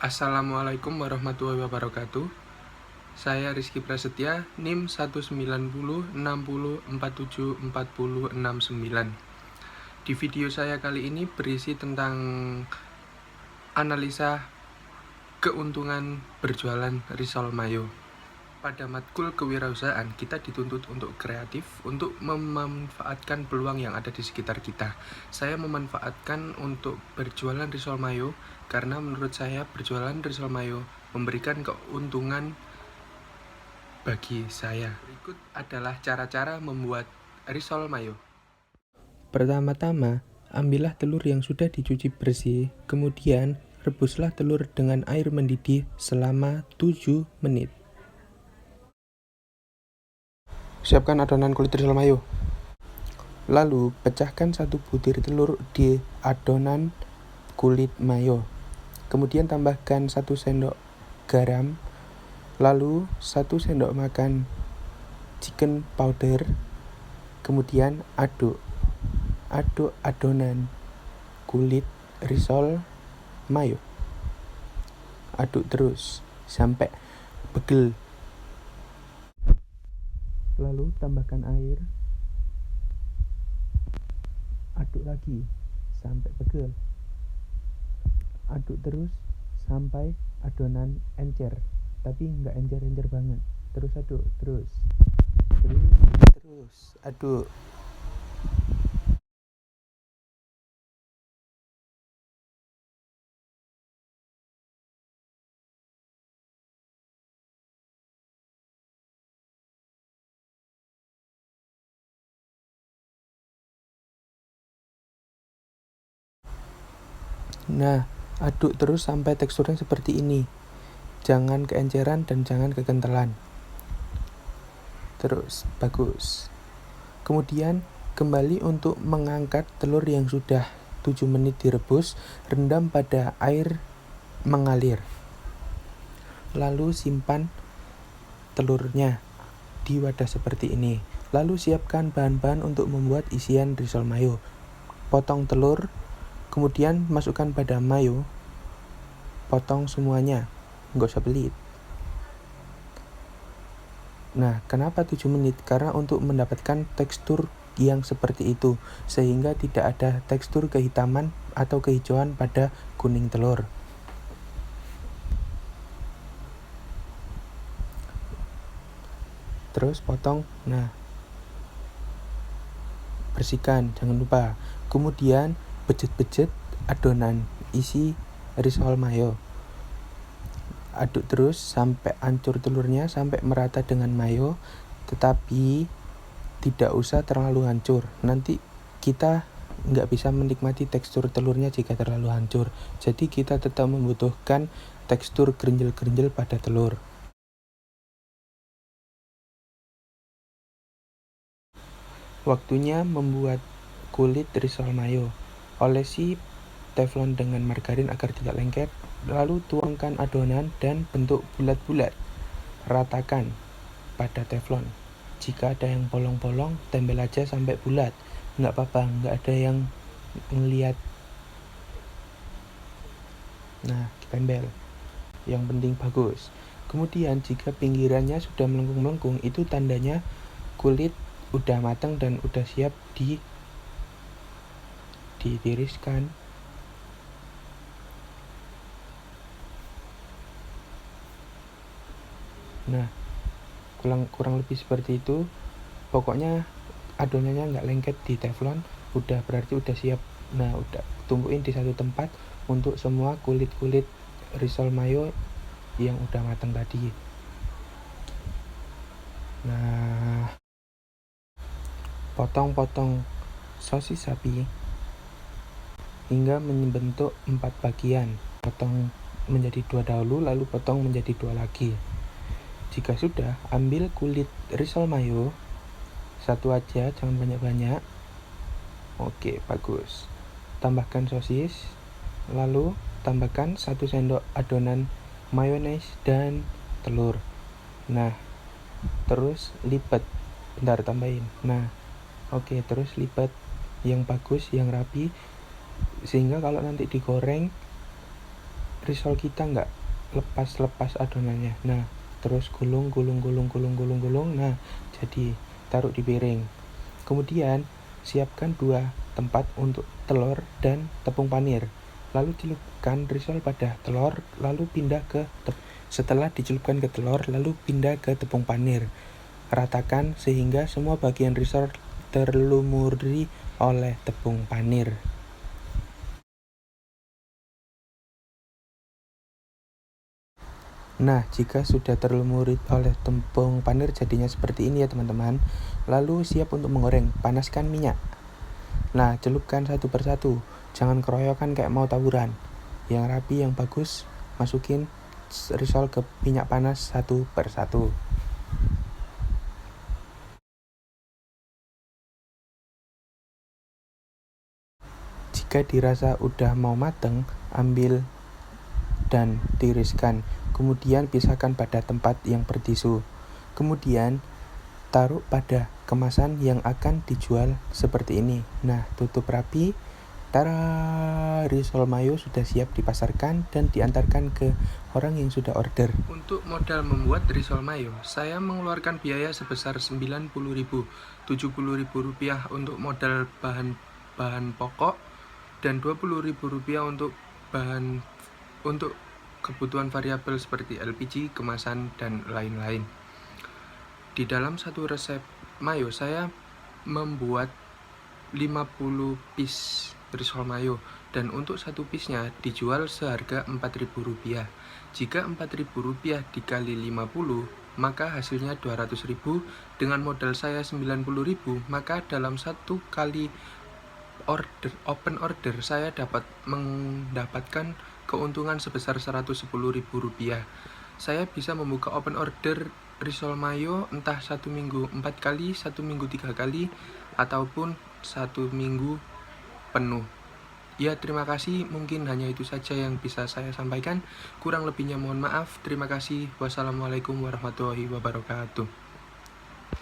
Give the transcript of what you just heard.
Assalamualaikum warahmatullahi wabarakatuh. Saya Rizky Prasetya, NIM 19060474069. Di video saya kali ini berisi tentang analisa keuntungan berjualan risol mayo. Pada matkul kewirausahaan, kita dituntut untuk kreatif, untuk memanfaatkan peluang yang ada di sekitar kita. Saya memanfaatkan untuk berjualan risol mayo karena menurut saya berjualan risol mayo memberikan keuntungan bagi saya. Berikut adalah cara-cara membuat risol mayo. Pertama-tama, ambillah telur yang sudah dicuci bersih, kemudian rebuslah telur dengan air mendidih selama 7 menit. Siapkan adonan kulit risol mayo. Lalu, pecahkan 1 butir telur di adonan kulit mayo. Kemudian tambahkan 1 sendok garam, lalu 1 sendok makan chicken powder. Kemudian aduk adonan kulit risol mayo. Aduk terus sampai pegel. Lalu tambahkan air. Aduk lagi sampai pegel. Aduk terus sampai adonan encer, tapi nggak encer-encer banget. Terus aduk, terus aduk. Nah, aduk terus sampai teksturnya seperti ini. Jangan keenceran dan jangan kekentalan. Terus, bagus. Kemudian, kembali untuk mengangkat telur yang sudah 7 menit direbus, rendam pada air mengalir. Lalu simpan telurnya di wadah seperti ini. Lalu siapkan bahan-bahan untuk membuat isian risol mayo. Potong telur, kemudian masukkan pada mayo. Potong semuanya, nggak usah pelit. Nah, kenapa 7 menit? Karena untuk mendapatkan tekstur yang seperti itu, sehingga tidak ada tekstur kehitaman atau kehijauan pada kuning telur. Terus potong, nah, bersihkan, jangan lupa. Kemudian bejet-bejet adonan isi risol mayo. Aduk terus sampai hancur telurnya, sampai merata dengan mayo, tetapi tidak usah terlalu hancur. Nanti kita nggak bisa menikmati tekstur telurnya jika terlalu hancur. Jadi kita tetap membutuhkan tekstur gerinjel-gerinjel pada telur. Waktunya membuat kulit risol mayo. Olesi teflon dengan margarin agar tidak lengket. Lalu tuangkan adonan dan bentuk bulat-bulat. Ratakan pada teflon. Jika ada yang bolong-bolong, tempel aja sampai bulat. Nggak apa-apa, nggak ada yang ngeliat. Nah, tempel. Yang penting bagus. Kemudian jika pinggirannya sudah melengkung-melengkung, itu tandanya kulit udah matang dan udah siap ditiriskan. Nah, kurang lebih seperti itu. Pokoknya adonannya nggak lengket di teflon, udah berarti udah siap. Nah, udah tumpuin di satu tempat untuk semua kulit-kulit risol mayo yang udah matang tadi. Nah, potong-potong sosis sapi hingga membentuk 4 bagian. Potong menjadi 2 dahulu, lalu potong menjadi 2 lagi. Jika sudah, ambil kulit risol mayo, satu aja, jangan banyak-banyak. Oke, bagus. Tambahkan sosis, lalu tambahkan 1 sendok adonan mayones dan telur. Nah, terus lipat. Bentar, tambahin. Nah, oke, terus lipat yang bagus, yang rapi, sehingga kalau nanti digoreng risol kita nggak lepas-lepas adonannya. Nah, terus gulung. Nah, jadi taruh di piring. Kemudian siapkan 2 tempat untuk telur dan tepung panir. Lalu celupkan risol pada telur, lalu pindah ke setelah dicelupkan ke telur, lalu pindah ke tepung panir. Ratakan sehingga semua bagian risol terlumuri oleh tepung panir. Nah, jika sudah terlumuri oleh tepung panir jadinya seperti ini ya teman-teman. Lalu siap untuk menggoreng. Panaskan minyak. Nah, celupkan satu persatu. Jangan keroyokan kayak mau tawuran. Yang rapi, yang bagus, masukin risol ke minyak panas satu persatu. Jika dirasa udah mau mateng, ambil dan tiriskan. Kemudian pisahkan pada tempat yang bertisu. Kemudian taruh pada kemasan yang akan dijual seperti ini. Nah, tutup rapi. Tara, risol mayo sudah siap dipasarkan dan diantarkan ke orang yang sudah order. Untuk modal membuat risol mayo, saya mengeluarkan biaya sebesar 90.000, 70.000 rupiah untuk modal bahan pokok dan 20.000 rupiah untuk kebutuhan variabel seperti LPG, kemasan, dan lain-lain. Di dalam satu resep mayo, saya membuat 50 piece risol mayo dan untuk satu piece-nya dijual seharga Rp4.000. Jika Rp4.000 dikali 50, maka hasilnya 200.000. Dengan modal saya 90.000, maka dalam satu kali open order saya dapat mendapatkan keuntungan sebesar Rp110.000. Saya bisa membuka open order risol mayo entah 1 minggu 4 kali, 1 minggu 3 kali, ataupun 1 minggu penuh. Ya, terima kasih. Mungkin hanya itu saja yang bisa saya sampaikan. Kurang lebihnya mohon maaf. Terima kasih. Wassalamualaikum warahmatullahi wabarakatuh.